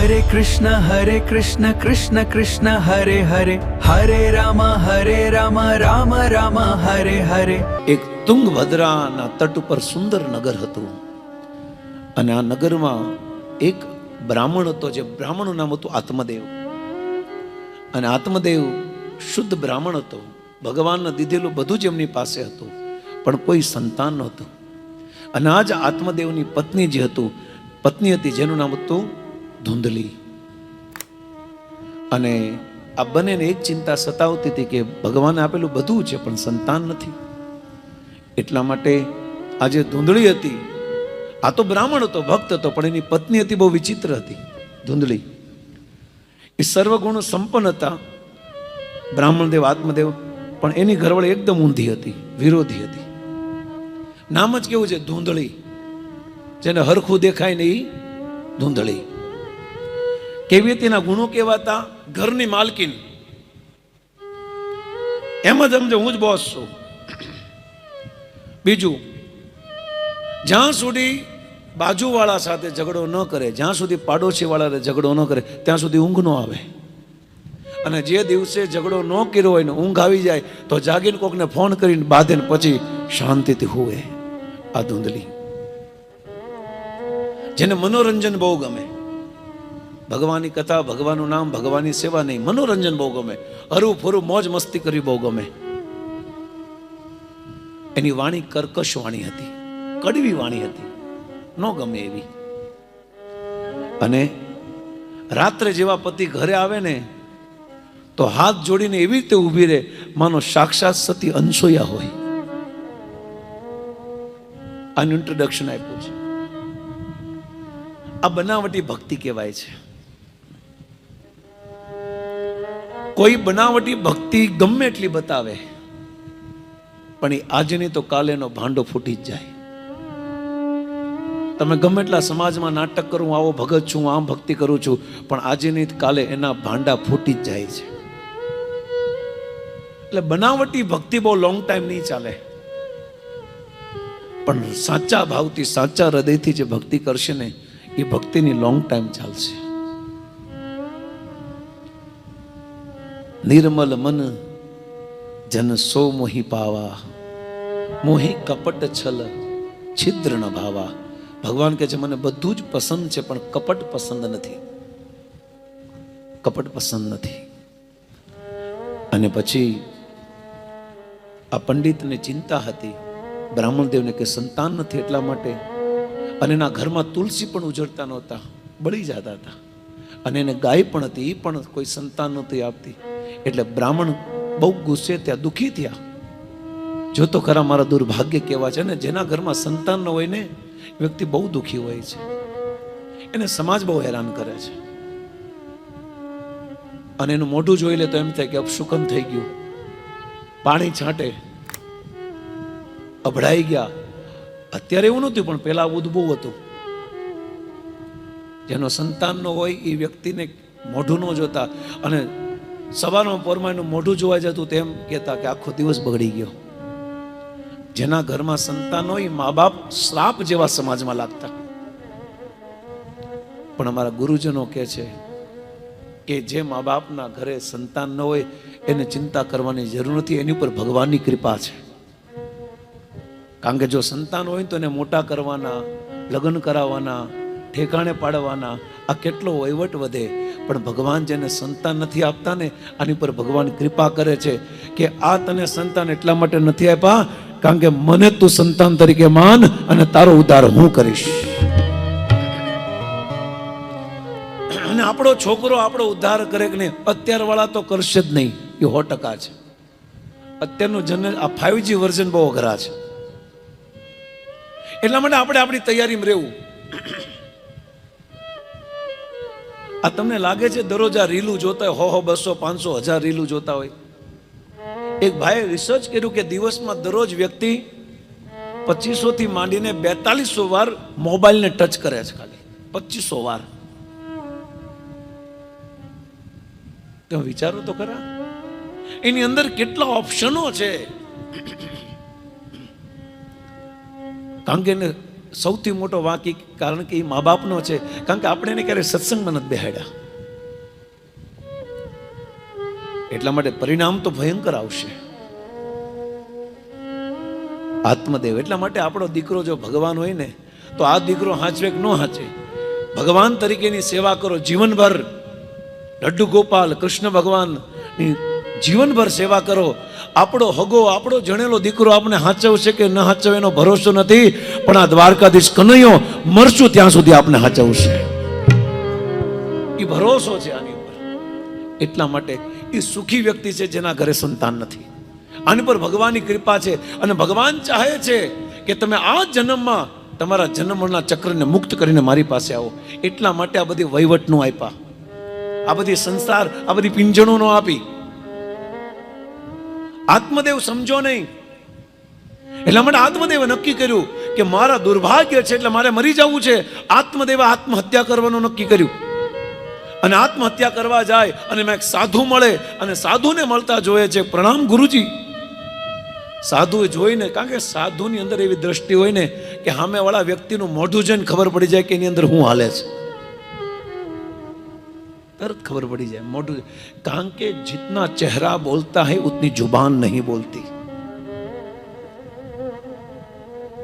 હરે કૃષ્ણ કૃષ્ણ કૃષ્ણ હરે હરે હરે રામ રામ રામ હરે હરે. એક તુંગભદ્રાના તટ ઉપર સુંદર નગર હતું અને આ નગરમાં એક બ્રાહ્મણ હતો, જે બ્રાહ્મણનું નામ હતું આત્મદેવ. અને આત્મદેવ શુદ્ધ બ્રાહ્મણ હતો, ભગવાનને દીધેલું બધું જ એમની પાસે હતું, પણ કોઈ સંતાન નહોતું. અને આ જ આત્મદેવની પત્ની જે પત્ની હતી જેનું નામ હતું ધૂંધલી. અને આ બંનેને એક ચિંતા સતાવતી હતી કે ભગવાને આપેલું બધું છે પણ સંતાન નથી. એટલા માટે આ જે ધૂંધળી હતી, આ તો બ્રાહ્મણ હતો, ભક્ત હતો, પણ એની પત્ની હતી બહુ વિચિત્ર હતી. ધૂંધળી એ સર્વગુણ સંપન્ન હતા, બ્રાહ્મણદેવ આત્મદેવ, પણ એની ઘરવાળી એકદમ ઊંધી હતી, વિરોધી હતી. નામ જ કેવું છે, ધૂંધળી. જેને હરખું દેખાય ને એ ધૂંધળી. કેવી હતી, એના ગુણો કેવા હતા? ઘરની માલકીન, એમ જ સમજો હું જ બોસ છું. બીજું, જ્યાં સુધી બાજુવાળા સાથે ઝઘડો ન કરે, જ્યાં સુધી પાડોશી વાળા ઝઘડો ન કરે, ત્યાં સુધી ઊંઘ ન આવે. અને જે દિવસે ઝઘડો ન કર્યો હોય ને ઊંઘ આવી જાય તો જાગીને કોકને ફોન કરીને બાંધે ને પછી શાંતિથી હુવે. આ ધૂંધલી. જેને મનોરંજન બહુ ગમે, ભગવાનની કથા, ભગવાનનું નામ, ભગવાનની સેવા નહીં, મનોરંજન બહુ ગમે, હરું ફરું મોજ મસ્તી કરવી બહુ ગમે. એની વાણી કર્કશ વાણી હતી, કડવી વાણી હતી, ન ગમે એવી. અને રાત્રે જેવા પતિ ઘરે આવે ને તો હાથ જોડીને એવી રીતે ઊભી રહે માનો સાક્ષાત સતી અનસૂયા હોય. આનું ઇન્ટ્રોડક્શન આપ્યું છે. આ બનાવટી ભક્તિ કહેવાય છે. કોઈ બનાવટી ભક્તિ ગમે એટલી બતાવે પણ એ આજની તો કાલે એનો ભાંડો ફૂટી જ જાય. તમે ગમે એટલા સમાજમાં નાટક કરું, આવો ભગત છું, આમ ભક્તિ કરું છું, પણ આજે નહીં કાલે એના ભાંડા ફૂટી જ જાય છે. એટલે બનાવટી ભક્તિ બહુ લોંગ ટાઈમ નહીં ચાલે, પણ સાચા ભાવથી, સાચા હૃદયથી જે ભક્તિ કરશે ને એ ભક્તિની લોંગ ટાઈમ ચાલશે. નિર્મલ મન જન સો મોહી પાવા, મોહી કપટ છલ છિદ્ર ન ભાવા. ભગવાન કહે છે મને બધું જ પસંદ છે પણ કપટ પસંદ નથી, કપટ પસંદ નથી. અને પછી આ પંડિતને ચિંતા હતી, બ્રાહ્મણદેવને કે સંતાન નથી એટલા માટે. અને એના ઘરમાં તુલસી પણ ઉજળતા નહોતા, બળી જતા હતા. અને એને ગાય પણ હતી, એ પણ કોઈ સંતાન નહોતી આપતી. એટલે બ્રાહ્મણ બહુ ગુસ્સે થયા, દુઃખી થયા. જો તો ખરા મારા દુર્ભાગ્ય કેવા છે ને, જેના ઘરમાં સંતાન ન હોય ને વ્યક્તિ બહુ દુઃખી હોય છે, એને સમાજ બહુ હેરાન કરે છે. અને એનું મોઢું જોઈ લે તો એમ થાય કે અપશુકન થઈ ગયું, પાણી છાંટે, અભડાઈ ગયા. અત્યારે એવું નહોતું પણ પેલા આવું બહુ હતું. જેનો સંતાન ન હોય એ વ્યક્તિને મોઢું ન જોતા, અને સવારમાં પોરમાં એનું મોઢું જોવા જતું તેમ કહેતા કે આખો દિવસ બગડી ગયો. જેના ઘરમાં સંતાન હોય મા બાપ શ્રાપ જેવા સમાજમાં લાગતા. પણ અમારા ગુરુજનો કહે છે કે જે મા બાપના ઘરે સંતાન ન હોય એને ચિંતા કરવાની જરૂર નથી, એની ઉપર ભગવાનની કૃપા છે. કારણ કે જો સંતાન હોય તો એને મોટા કરવાના, લગ્ન કરાવવાના, ઠેકાણે પાડવાના, આ કેટલો વહીવટ વધે. પણ ભગવાન જેને સંતાન નથી આપતા ને આની પર ભગવાન કૃપા કરે છે કે આ તને સંતાન એટલા માટે નથી આપ્યા કારણ કે મને તું સંતાન તરીકે માન અને તારો ઉદ્ધાર હું કરીશ. અને આપણો છોકરો આપણો ઉદ્ધાર કરે કે નહીં, અત્યાર વાળા તો કરશે જ નહીં, એ 100% છે. અત્યારનું આ 5G વર્ઝન બહુ અઘરા છે. એટલા માટે આપણે આપણી તૈયારીમાં રહેવું. આ તમને લાગે છે દરરોજ આ રીલું જોતા હોય, 100, 200, 500, 1000 રીલું જોતા હોય? એક ભાઈએ રિસર્ચ કર્યું કે દિવસમાં દરરોજ વ્યક્તિ 2500 થી માંડીને 4200 વાર મોબાઈલને ટચ કરે છે. ખાલી 2500 વાર. તમે વિચારો તો ખરા, એની અંદર કેટલા ઓપ્શનો છે. કારણ કે એને સૌથી મોટો વાંકી કારણ કે એ મા બાપનો છે, કારણ કે આપણે એને ક્યારે સત્સંગમાં નથી બેહાડ્યા. એટલા માટે પરિણામ તો ભયંકર આવશે. આત્મદેવ. એટલા માટે આપણો દીકરો જો ભગવાન હોય ને તો આ દીકરો હાંચવે કે ન હાંચે, ભગવાન તરીકેની સેવા કરો જીવનભર. લડ્ડુ ગોપાલ કૃષ્ણ ભગવાનની જીવનભર સેવા કરો. આપણો હગો આપણો જણેલો દીકરો આપણે હાંચવશે કે ન હાંચવે એનો ભરોસો નથી, પણ આ દ્વારકાધીશ કનૈયો મરશું ત્યાં સુધી આપણે હાંચવશે, એ ભરોસો છે આની ઉપર. એટલા માટે એ સુખી વ્યક્તિ છે જેના ઘરે સંતાન નથી. આની પર ભગવાનની કૃપા છે અને ભગવાન ચાહે છે કે તમે આ જન્મમાં તમારા જન્મના ચક્રને મુક્ત કરીને મારી પાસે આવો. એટલા માટે આ બધી વહીવટનું આપ્યા, આ બધી સંસાર, આ બધી પિંજણોનો આપી. આત્મદેવ સમજો નહીં. એટલા માટે આત્મદેવે નક્કી કર્યું કે મારા દુર્ભાગ્ય છે એટલે મારે મરી જવું છે. આત્મદેવે આત્મહત્યા કરવાનું નક્કી કર્યું અને આત્મહત્યા કરવા જાય અને મેં એક સાધુ મળે અને સાધુને મળતા જોયે છે. પ્રણામ ગુરુજી. સાધુએ જોઈને, કારણ કે સાધુની અંદર એવી દ્રષ્ટિ હોય ને કે સામેવાળા વ્યક્તિનું મોઢું જોઈને ખબર પડી જાય કે એની અંદર શું હાલે છે, તરત ખબર પડી જાય મોઢું. કારણ કે जितना चेहरा बोलता है उतनी जुबान नहीं बोलती.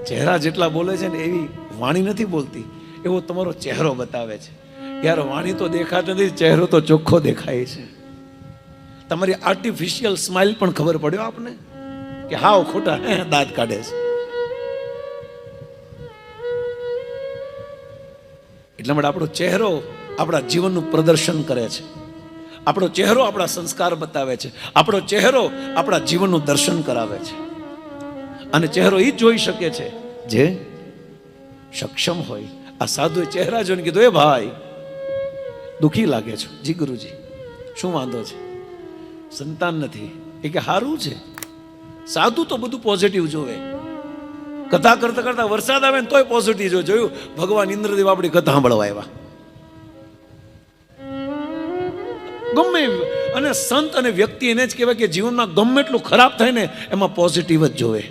ચહેરા જેટલા બોલે છે ને એવી વાણી નથી બોલતી, એવો તમારો ચહેરો બતાવે છે. યાર વાણી તો દેખાતી નથી, ચહેરો તો ચોખ્ખો દેખાય છે. તમારી આર્ટિફિશિયલ સ્માઇલ પણ ખબર પડ્યો આપને કે હાવ ખોટા દાંત કાઢે છે. એટલા માટે આપણો ચહેરો આપણા જીવનનું પ્રદર્શન કરે છે. આપણો ચહેરો આપણા સંસ્કાર બતાવે છે. આપણો ચહેરો આપણા જીવનનું દર્શન કરાવે છે. અને ચહેરો એ જ જોઈ શકે છે જે સક્ષમ હોય. આ સાધુએ ચહેરા જોઈને કીધું, એ ભાઈ દુખી લાગે છે. જી ગુરુજી, શું વાંધો છે? સંતાન નથી. એ કે સારું છે. સાધુ તો બધું પોઝિટિવ જોવે. કથા કરતા કરતા વરસાદ આવે ને તોય પોઝિટિવ જોયું. ભગવાન ઇન્દ્રદેવ આપણી કથા સાંભળવા આવ્યા. ગમે અને સંત અને વ્યક્તિ એને જ કહેવાય કે જીવનમાં ગમે એટલું ખરાબ થાય ને એમાં પોઝિટિવ જ જોવે,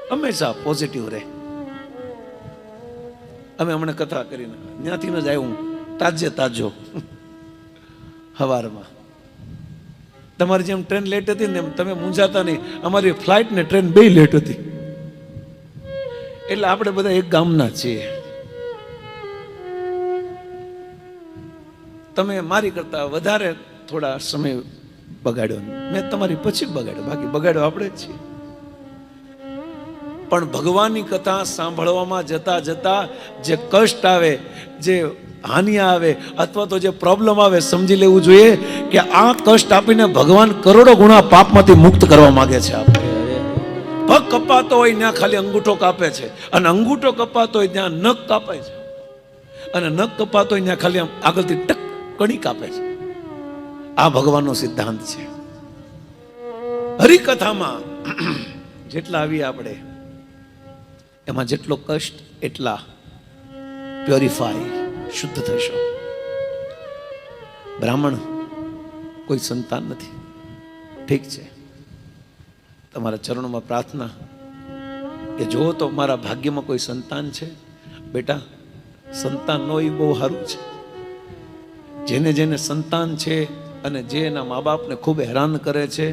હંમેશા પોઝિટિવ રહે. અમે હમણાં કથા કરીને ત્યાંથી જ આવ્યું, તાજે તાજો હવારમાં. તમારી જેમ ટ્રેન લેટ હતી ને એમ તમે મૂંઝાતા નહીં. અમારી ફ્લાઇટ ને ટ્રેન બે લેટ હતી. એટલે આપણે બધા એક ગામના છીએ. તમે મારી કરતા વધારે થોડા સમય બગાડ્યો, મેં તમારી પછી બગાડ્યો, બાકી બગાડ્યો આપણે જ છીએ. પણ ભગવાનની કથા સાંભળવામાં જતા જતા જે કષ્ટ આવે, જે હાનિ આવે અથવા તો જે પ્રોબ્લેમ આવે, સમજી લેવું જોઈએ કે આ કષ્ટ આપીને ભગવાન કરોડો ગુણા પાપમાંથી મુક્ત કરવા માંગે છે. આપણે પગ કપાતો હોય ત્યાં ખાલી અંગૂઠો કાપે છે, અને અંગૂઠો કપાતો હોય ત્યાં નખ કાપે છે, અને નખ કપાતો હોય ત્યાં ખાલી આગળથી ટક કણી કાપે છે. આ ભગવાનનો સિદ્ધાંત છે. હરિકથામાં જેટલા આવીએ આપણે એમાં જેટલો કષ્ટ એટલા પ્યોરિફાઈ, શુદ્ધ થશો. બ્રાહ્મણ કોઈ સંતાન નથી, ઠીક છે. તમારા ચરણોમાં પ્રાર્થના કે જો તો મારા ભાગ્યમાં કોઈ સંતાન છે. બેટા, સંતાન ન હોય બહુ સારું છે. જેને જેને સંતાન છે અને જે એના મા બાપને ખૂબ હેરાન કરે છે,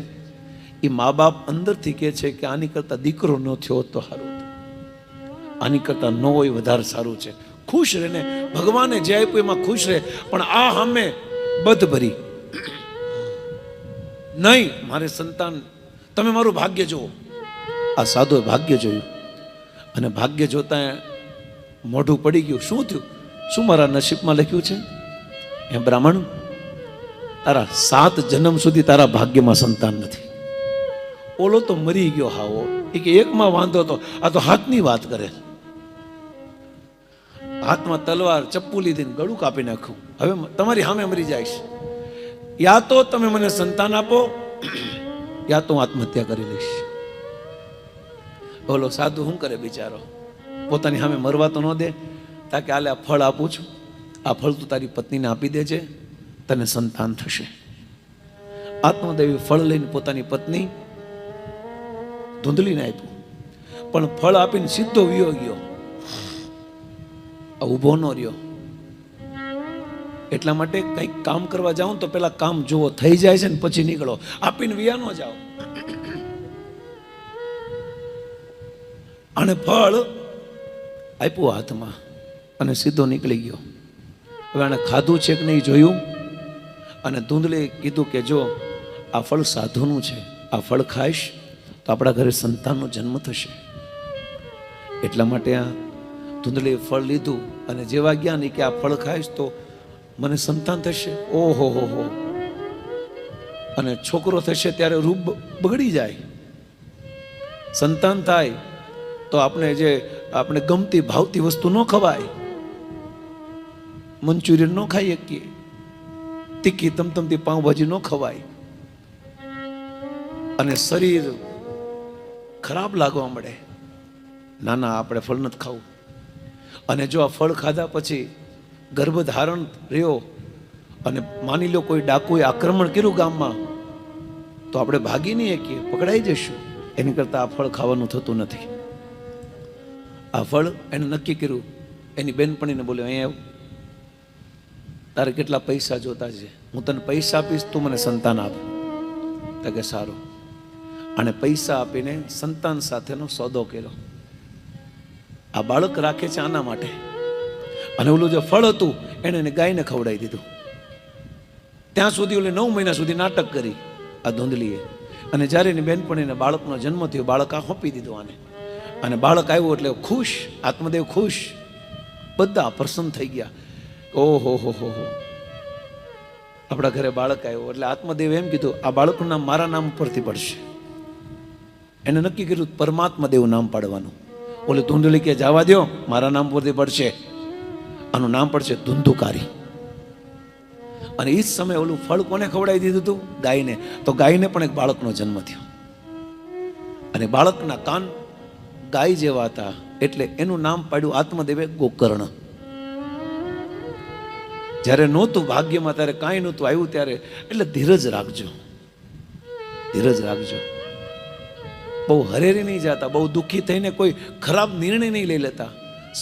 એ મા બાપ અંદરથી કહે છે કે આની કરતા દીકરો ન થયો તો સારું, આની કરતા ન હોય વધારે સારું છે. ખુશ રહે ને, ભગવાને જે આપ્યું એમાં ખુશ રહે. પણ આ સામે બધ ભરી નહીં, મારે સંતાન, તમે મારું ભાગ્ય જુઓ. આ સાધુએ ભાગ્ય જોયું અને ભાગ્ય જોતા મોઢું પડી ગયું. શું થયું? શું મારા નસીબમાં લખ્યું છે? એ બ્રાહ્મણ, તારા 7 જન્મ સુધી તારા ભાગ્યમાં સંતાન નથી. ઓલો તો મરી ગયો હાવો, એ કે એકમાં વાંધો હતો, આ તો હાથની વાત કરે. હાથમાં તલવાર ચપ્પુ લીધીને ગળું કાપી નાખ્યું. હવે તમારી સામે મરી જાય. યા તો તમે મને સંતાન આપો, યા તો હું આત્મહત્યા કરી લઈશ. બોલો સાધુ શું કરે બિચારો? પોતાની સામે મરવા તો ન દે, તાકે આલે આ ફળ આપું છું, આ ફળ તું તારી પત્નીને આપી દેજે, તને સંતાન થશે. આત્મદેવી ફળ લઈને પોતાની પત્ની ધૂંધલીને આપ્યું, પણ ફળ આપીને સીધો વિયો ગયો. ઊભો ન રહ્યો. એટલા માટે કંઈક કામ કરવા જાઓ તો પેલા કામ જુઓ, થઈ જાય છે ને પછી નીકળો, આપીને વિયા ન જાઓ. અને ફળ આપ્યું હાથમાં અને સીધો નીકળી ગયો. હવે આને ખાધું છે કે નહીં જોયું, અને ધૂંધલે કીધું કે જો આ ફળ સાધુનું છે, આ ફળ ખાઈશ તો આપણા ઘરે સંતાનનો જન્મ થશે. એટલા માટે આ ધૂંધલે ફળ લીધું અને જેવા ગયા નહીં કે આ ફળ ખાઈશ તો મને સંતાન થશે. ઓહો હો હો, અને છોકરો થશે ત્યારે રૂપ બગડી જાય. સંતાન થાય તો આપણે ગમતી ભાવતી વસ્તુ ન ખવાય, મંચુરિયન ન ખાઈ શકીએ, તીખી તમતમતી પાઉંભાજી ન ખવાય, અને શરીર ખરાબ લાગવા મળે. ના ના, આપણે ફળ નથી ખાવું. અને જો આ ફળ ખાધા પછી ગર્ભધારણ રહ્યો અને માની લો કોઈ ડાકુએ આક્રમણ કર્યું ગામમાં, તો આપણે ભાગી નહીં શકીએ, પકડાઈ જશું. એની કરતાં આ ફળ ખાવાનું થતું નથી. આ ફળ એને નક્કી કર્યું. એની બેનપણીને બોલ્યો, અહીંયા આવ, તારે કેટલા પૈસા જોતા છે, હું તને પૈસા આપીશ, તું મને સંતાન આપ. તો કે સારું. અને પૈસા આપીને સંતાન સાથેનો સોદો કર્યો. આ બાળક રાખે છે આના માટે. અને ઓલું જે ફળ હતું એને ગાયને ખવડાવી દીધું. ત્યાં સુધી ઓલે 9 મહિના સુધી નાટક કરી આ ધૂંધલીએ. અને જ્યારે એની બેનપણીને બાળકનો જન્મ થયો, બાળક આ સોંપી દીધું આને. અને બાળક આવ્યું એટલે ખુશ, આત્મદેવ ખુશ, બધા પ્રસન્ન થઈ ગયા. ઓહો હો હો હો, આપણા ઘરે બાળક આવ્યું. એટલે આત્મદેવ એમ કીધું, આ બાળકનું નામ મારા નામ ઉપરથી પડશે. એને નક્કી કર્યું પરમાત્મા દેવ નામ પાડવાનું. ઓલે ધૂંધલી કે જવા દો, મારા નામ પરથી પડશે, આનું નામ પડશે ધુંધુકારી. અને એ જ સમયે ઓલું ફળ કોને ખવડાવી દીધું હતું? ગાયને. તો ગાયને પણ એક બાળકનો જન્મ થયો. અને બાળકના કાન ગાય જેવા હતા, એટલે એનું નામ પાડ્યું આત્મદેવે ગોકર્ણ. જ્યારે નહોતું ભાગ્યમાં, ત્યારે કાંઈ નહોતું આવ્યું ત્યારે. એટલે ધીરજ રાખજો, ધીરજ રાખજો. બહુ હરેરી નહીં જતા, બહુ દુઃખી થઈને કોઈ ખરાબ નિર્ણય નહીં લઈ લેતા.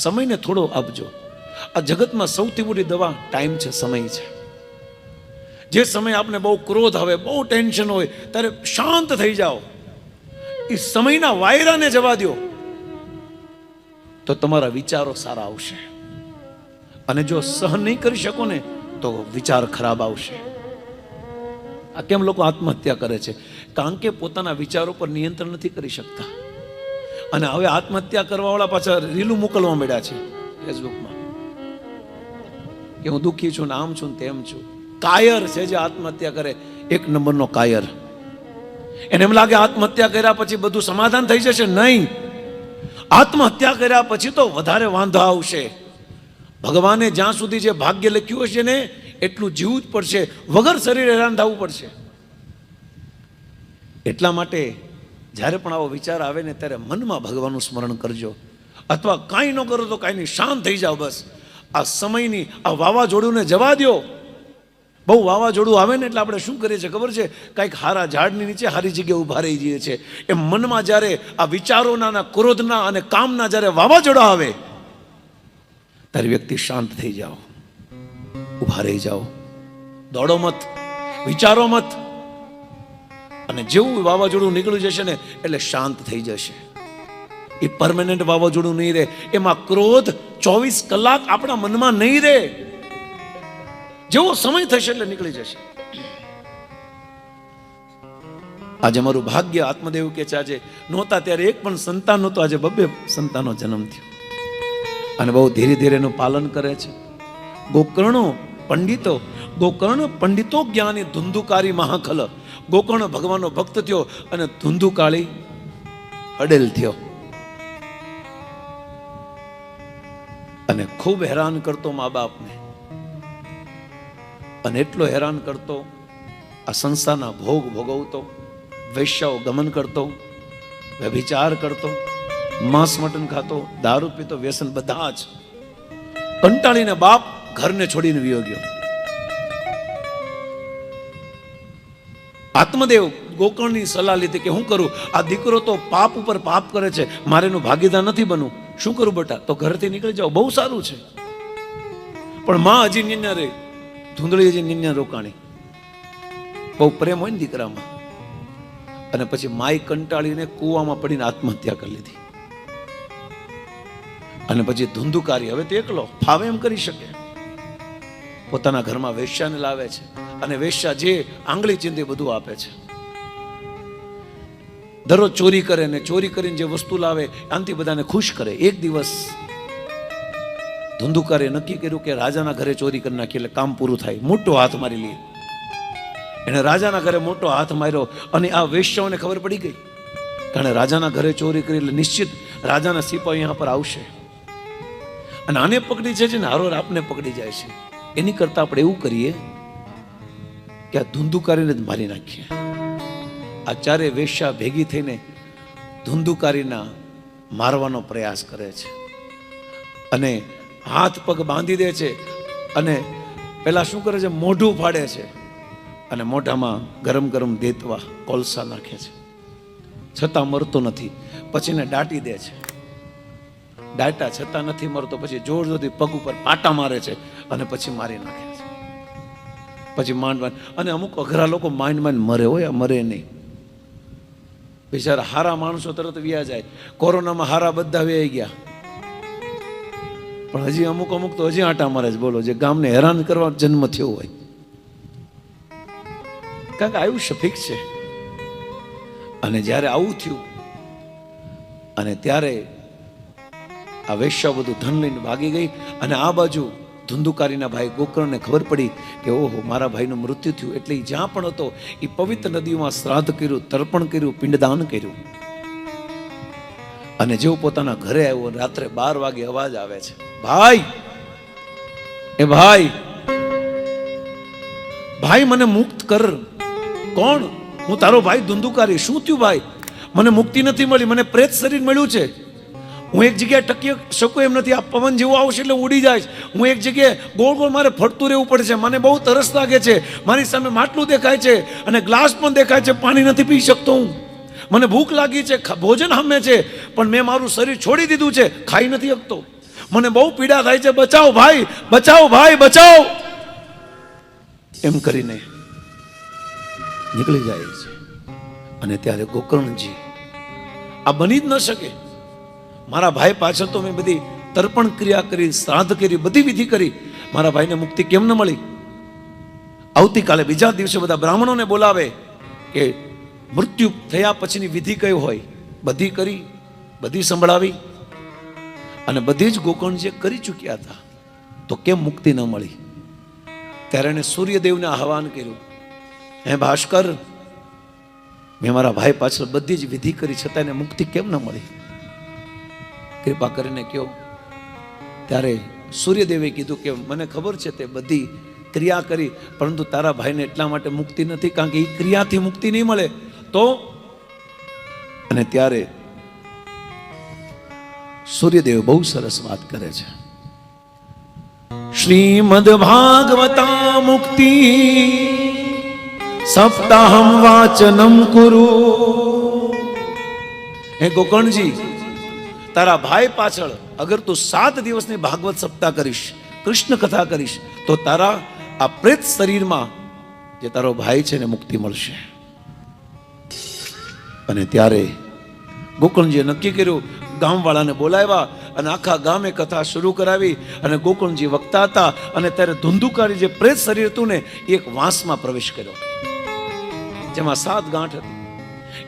સમયને થોડો આપજો. આ જગતમાં સૌથી મોટી દવા ટાઈમ છે, સમય છે. જે સમય આપણે બહુ ક્રોધ આવે, બહુ ટેન્શન હોય, ત્યારે શાંત થઈ જાઓ. એ સમયના વાયરાને જવા દો, તો તમારા વિચારો સારા આવશે. અને જો સહન નહીં કરી શકો ને, તો વિચાર ખરાબ આવશે. આ કેમ લોકો આત્મહત્યા કરે છે? કારણ કે પોતાના વિચારો પર નિયંત્રણ નથી કરી શકતા. અને હવે આત્મહત્યા કરવા વાળા પાછા રીલું મોકલવા મળ્યા છે ફેસબુકમાં કે હું દુઃખી છું, આમ છું, તેમ છું. કાયર છે જે આત્મહત્યા કરે, 1 નંબરનો કાયર. એને એમ લાગે આત્મહત્યા કર્યા પછી બધું સમાધાન થઈ જશે. નહીં, આત્મહત્યા કર્યા પછી તો વધારે વાંધો આવશે. ભગવાને જ્યાં સુધી જે ભાગ્ય લખ્યું હશે ને, એટલું જીવવું જ પડશે, વગર શરીર હેરાન થવું પડશે. એટલા માટે જ્યારે પણ આવો વિચાર આવે ને, ત્યારે મનમાં ભગવાનનું સ્મરણ કરજો. અથવા કાંઈ ન કરો તો કાંઈ નહીં, શાંત થઈ જાઓ. બસ આ સમયની આ વાવાઝોડુંને જવા દો. બહુ વાવાઝોડું આવે ને એટલે આપણે શું કરીએ છીએ ખબર છે? કંઈક હારા ઝાડની નીચે હારી જગ્યાએ ઊભા રહી જઈએ છીએ. એમ મનમાં જ્યારે આ વિચારોના, ક્રોધના અને કામના જ્યારે વાવાઝોડા આવે, ત્યારે વ્યક્તિ શાંત થઈ જાઓ, ઊભા રહી જાઓ, દોડો મત, વિચારો મત. અને જેવું વાવાઝોડું નીકળી જશે ને, એટલે શાંત થઈ જશે. એ પરમેનન્ટ વાવાઝોડું નહીં રહે. એમાં ક્રોધ 24 કલાક આપણા મનમાં નહીં રહે. જેવો સમય થશે એટલે નીકળી જશે. આજે મારું ભાગ્ય, આત્મદેવ કે છે, આજે નહોતા ત્યારે એક પણ સંતાન નહોતો, આજે 2 સંતાનો જન્મ થયો. અને બહુ ધીરે ધીરે એનું પાલન કરે છે. ગોકર્ણો પંડિતો, ગોકર્ણ પંડિતો જ્ઞાની ધુંધુકારી મહાખલ. ગોકર્ણ ભગવાનનો ભક્ત થયો અને ધુંધુકાળી અડેલ થયો. અને ખૂબ હેરાન કરતો મા બાપને. અને એટલો હેરાન કરતો, આ સંસારના ભોગ ભોગવતો, વૈશ્યાઓ ગમન કરતો, વ્યભિચાર કરતો, માંસ મટન ખાતો, દારૂ પીતો, વ્યસન, બધા જ. કંટાળીને બાપ ઘરને છોડીને વિયો ગયો. આત્મદેવ ગોકર્ણની સલાહ લીધી કે હું કરું? આ દીકરો તો પાપ ઉપર પાપ કરે છે, મારે એનું ભાગીદાર નથી બનવું. શું કરું બેટા? તો ઘરથી નીકળી જાઓ, બહુ સારું છે. પણ માં હજી નિન્યા રહી, ધૂંધળી હજી નિન્યા રોકાણી. બહુ પ્રેમ હોય ને દીકરામાં. અને પછી માઈ કંટાળીને કૂવામાં પડીને આત્મહત્યા કરી લીધી. અને પછી ધુંધુકારી હવે તો એકલો ફાવે એમ કરી શકે, પોતાના ઘરમાં વેશ્યાને લાવે છે અને વેશ્યા જે આંગળી ચીંધી બધું આપે છે. દરરોજ ચોરી કરે ને ચોરી કરીને જે વસ્તુ લાવે આનાથી બધાને ખુશ કરે. એક દિવસ ધુંધુકારે નક્કી કર્યું કે રાજાના ઘરે ચોરી કરી નાખી એટલે કામ પૂરું થાય. મોટો હાથ મારી લે. એને રાજાના ઘરે મોટો હાથ માર્યો અને આ વેશ્યાઓને ખબર પડી ગઈ, કારણ રાજાના ઘરે ચોરી કરી એટલે નિશ્ચિત રાજાના સિપાહી यहाँ પર આવશે અને આને પકડી જાય છે ને હારોર આપને પકડી જાય છે. એની કરતા આપણે એવું કરીએ કે આ ધુંધુકારીને જ મારી નાખીએ. આ ચારે વેશ્યા ભેગી થઈને ધુંધુકારીના મારવાનો પ્રયાસ કરે છે અને હાથ પગ બાંધી દે છે અને પેલા શું કરે છે, મોઢું ફાડે છે અને મોઢામાં ગરમ ગરમ દેતવા કોલસા નાખે છે, છતાં મરતો નથી. પછી એને દાટી દે છે, દાટા છતાં નથી મરતો. પછી જોર જોરથી પગ ઉપર પાટા મારે છે અને પછી મારી નાખે છે. પછી માંડ અને અમુક અઘરા લોકો માંડ મરે હોય, મરે નહીં. બિચારા હારા માણસો તરત વ્યા જાય. કોરોનામાં હારા બધા વ્યાઈ ગયા, પણ હજી અમુક તો હજી આટા મારે છે. બોલો, જે ગામને હેરાન કરવા જન્મ થયો હોય, કારણ કે આયુષ્ય ફિક્સ છે. અને જ્યારે આવું થયું અને ત્યારે આ વેશ્યા બધું ધન લઈને ભાગી ગઈ અને આ બાજુ ધુંધુકારીના ભાઈ ગોકર્ણને ખબર પડી કે ઓહો, મારા ભાઈનું મૃત્યુ થયું. એટલે જ્યાં પણ હતો એ પવિત્ર નદીમાં શ્રાદ્ધ કર્યું, તર્પણ કર્યું, પિંડદાન કર્યું. અને જેવો પોતાના ઘરે આવ્યો, રાત્રે 12 વાગે અવાજ આવે છે, ભાઈ, એ ભાઈ, ભાઈ મને મુક્ત કર. કોણ? હું તારો ભાઈ ધુંધુકારી. શું થયું ભાઈ? મને મુક્તિ નથી મળી, મને પ્રેત શરીર મળ્યું છે. હું એક જગ્યાએ ટકી શકું એમ નથી. આ પવન જેવો આવશે એટલે ઉડી જાય. હું એક જગ્યાએ ગોળ ગોળ મારે ફરતું રહેવું પડે છે. મને બહુ તરસ લાગે છે. મારી સામે માટલું દેખાય છે અને ગ્લાસ પણ દેખાય છે, પાણી નથી પી શકતો હું. મને ભૂખ લાગી છે, ભોજન સામે છે, પણ મેં મારું શરીર છોડી દીધું છે, ખાઈ નથી શકતો. મને બહુ પીડા થાય છે, બચાવો ભાઈ, બચાવો ભાઈ, બચાવો. એમ કરીને નીકળી જાય છે. અને ત્યારે ગોકર્ણજી, આ બની જ ન શકે. મારા ભાઈ પાછળ તો મેં બધી તર્પણ ક્રિયા કરી, શ્રાદ્ધ કરી, બધી વિધિ કરી, મારા ભાઈને મુક્તિ કેમ ન મળી? આવતીકાલે બીજા દિવસે બધા બ્રાહ્મણોને બોલાવે કે મૃત્યુ થયા પછીની વિધિ કઈ હોય, બધી કરી, બધી સંભળાવી અને બધી જ ગોકર્ણજીએ કરી ચૂક્યા હતા. તો કેમ મુક્તિ ન મળી? ત્યારે એને સૂર્યદેવને આહવાન કર્યું, હે ભાસ્કર, મેં મારા ભાઈ પાછળ બધી જ વિધિ કરી, છતાં એને મુક્તિ કેમ ન મળી? કૃપા કરીને કહો. ત્યારે સૂર્યદેવે કીધું કે મને ખબર છે તે બધી ક્રિયા કરી, પરંતુ તારા ભાઈને એટલા માટે મુક્તિ નથી, કારણ કે એ ક્રિયાથી મુક્તિ નહીં મળે તો. અને ત્યારે સૂર્યદેવ બહુ સરસ વાત કરે છે, શ્રીમદ ભાગવતા મુક્તિ સપ્તાહમ વાચનમ કુરુ. હે ગોકર્ણજી, તારા ભાઈ પાછળ અગર તું 7 દિવસની ભાગવત સપ્તાહ કરીશ, કૃષ્ણ કથા કરીશ, તો તારા આ પ્રેત શરીરમાં જે તારો ભાઈ છે ને મુક્તિ મળશે. અને ત્યારે ગોકર્ણજીએ નક્કી કર્યું, ગામવાળાને બોલાવ્યા અને આખા ગામે કથા શરૂ કરાવી. અને ગોકર્ણજી વક્તા હતા અને ત્યારે ધુંધુકારી જે પ્રેત શરીર હતું ને, એક વાંસમાં પ્રવેશ કર્યો, જેમાં 7 ગાંઠ હતી.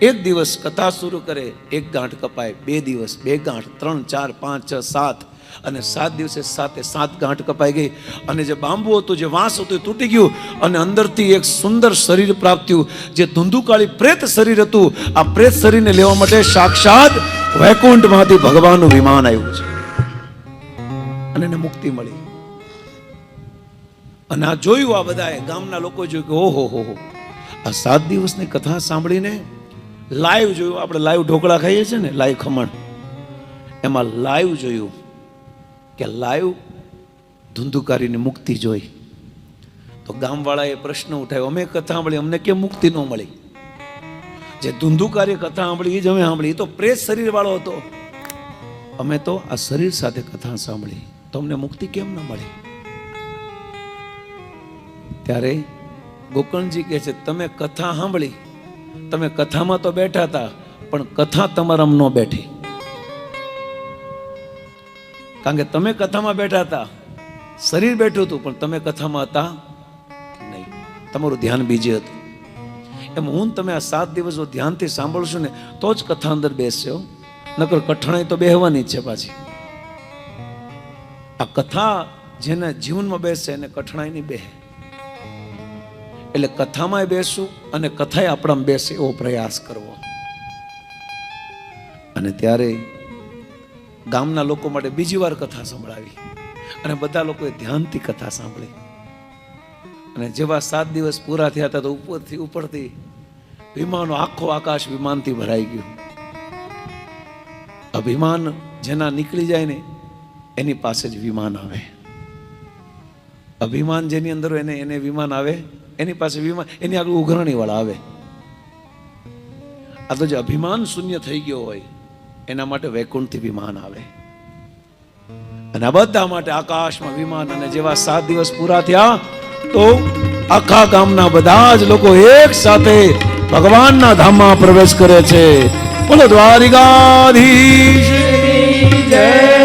એક દિવસ કથા શરૂ કરે, 1 ગાંઠ કપાય, 2 દિવસ 2 ગાંઠ, 3 4 5 6 7 અને 7 દિવસે 7 ગાંઠ કપાઈ ગઈ. અને જે બાંબુ હતું, જે વાંસ હતું, એ તૂટી ગયું અને અંદરથી એક સુંદર શરીર પ્રાપ્ત થયું, જે ધુંધુકાળી પ્રેત શરીર હતું. આ પ્રેત શરીરને લેવા માટે સાક્ષાત વૈકુંઠમાંથી ભગવાનનું વિમાન આવ્યું છે અને એને મુક્તિ મળી. અને આ જોયું, આ બધાએ ગામના લોકો જોયું કે ઓહો હો, આ 7 દિવસની કથા સાંભળીને લાઈવ જોયું. આપણે લાઈવ ઢોકળા ખાઈએ છીએ ને, લાઈવ ખમણ, એમાં લાઈવ જોયું કે લાઈવ ધુંધુકારીની મુક્તિ જોઈ. તો ગામવાળાએ પ્રશ્ન ઉઠાવ્યો, અમે કથા સાંભળી, અમને કેમ મુક્તિ ન મળી? જે ધુંધુકારી કથા સાંભળી એ જ અમે સાંભળી, એ તો પ્રેત શરીર વાળો હતો. અમે તો આ શરીર સાથે કથા સાંભળી, તો અમને મુક્તિ કેમ ન મળી? ત્યારે ગોકર્ણજી કહે છે તમે કથા સાંભળી, તમે કથામાં તો બેઠા હતા પણ કથા તમારામાં ન બેઠી. કારણ કે તમે કથામાં બેઠા હતા, શરીર બેઠું હતું પણ તમે કથામાં હતા નહીં, તમારું ધ્યાન બીજે હતું. એમ હું તમે આ 7 દિવસ જો ધ્યાનથી સાંભળશો ને તો જ કથા અંદર બેસશો, નકર કઠણાઈ તો બેહવાની જ છે પાછી. આ કથા જેના જીવનમાં બેસશે એને કઠણાઈ નહીં બેહે. એટલે કથામાં બેસવું અને કથાએ આપણામાં બેસે એવો પ્રયાસ કરવો. અને ત્યારે ગામના લોકો માટે બીજી વાર કથા સંભળાવી અને બધા લોકોએ ધ્યાનથી કથા સાંભળી. અને જેવા 7 દિવસ પૂરા થયા હતા તો ઉપરથી વિમાનો, આખો આકાશ વિમાનથી ભરાઈ ગયું. અભિમાન જેના નીકળી જાય ને એની પાસે જ વિમાન આવે. અભિમાન જેની અંદર એને વિમાન આવે, એની પાસે વિમાન, એની આગળ ઉઘરાણી વાળા આવે. આ તો જે અભિમાન શૂન્ય થઈ ગયો હોય એના માટે વૈકુંઠથી વિમાન આવે. અને આ બધા માટે આકાશમાં વિમાન. અને જેવા 7 દિવસ પૂરા થયા તો આખા ગામના બધા જ લોકો એક સાથે ભગવાનના ધામમાં પ્રવેશ કરે છે. બોલો દ્વારિકાધીશ જય.